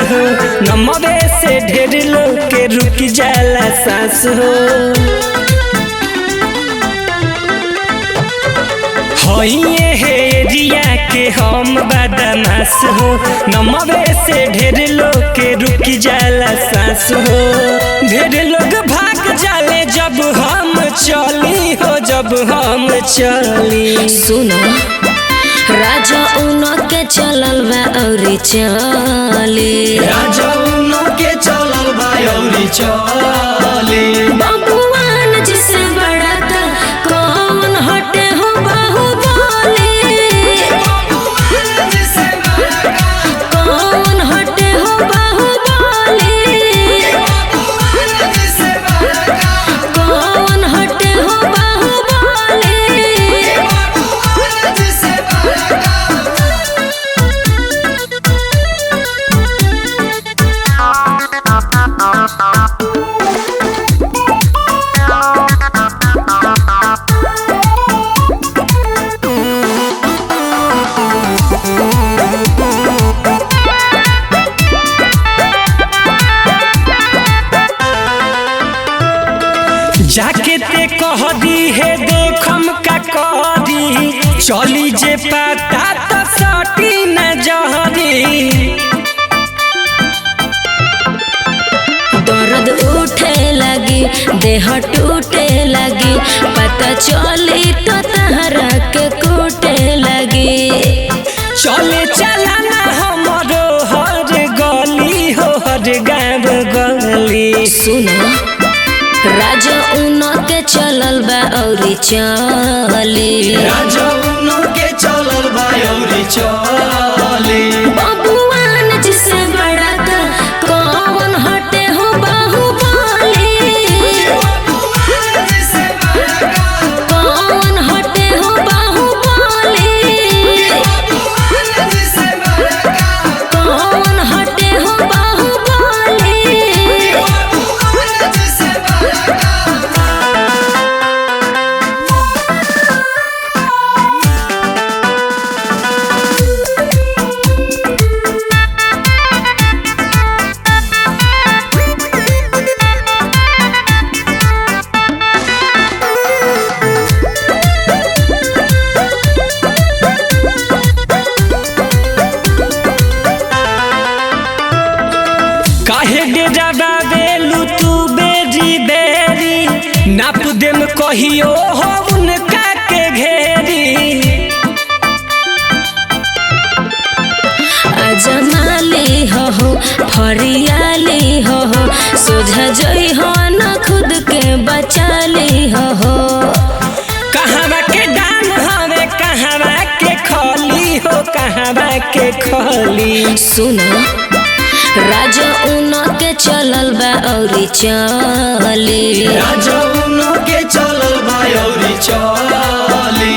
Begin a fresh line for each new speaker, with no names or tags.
हो, नमवे से ढेर लोग के रुक जाला सांस हो। होइए हे एरिया के हम बदमाश हो, नमवे से ढेर लोग के रुक जाला सांस हो। ढेर लोग भाग जाले जब हम चली हो, जब हम चली।
सुनो राजा उनो के चलल बा औरी चली,
राजा उनो के चलल बा औरी चली।
बबुआन जिसे बड़ा था कौन हटे हो बाहुबली, कौन हटे हो बाहुबली, कौन हटे हो बाहुबली।
जाके ते कह दी है देखम का करी, चली जे पता तो सटी न जहरी।
दर्द उठे लगी देह टूटे लगी, पता चली तो तहरा के कूटे लगी।
चले चलाना हमरो हर गली हो, हर गाँव गली।
सुनो राजा उनो के चलल बा औरी चली,
राजा उनो के चलल बा औरी चली।
बबुआन जिसे बड़ा था कौन हटे हो बाहुबली, कौन हटे हो बाहुबली, कौन हटे हो बाहुबली।
काहे डेरा बेलू तू बेरी बेरी, नाप देम कहियो हो उनका के घेरी।
अजमाली हो फरियाली हो, सोझा जई हो न खुद के बचाली हो।
कहवा के डाल हवे कहवा के खली हो, कहवा के खली।
सुनो राजा उनो के चलल बा औरी चली,
राजा उनो के चलल बा औरी चली।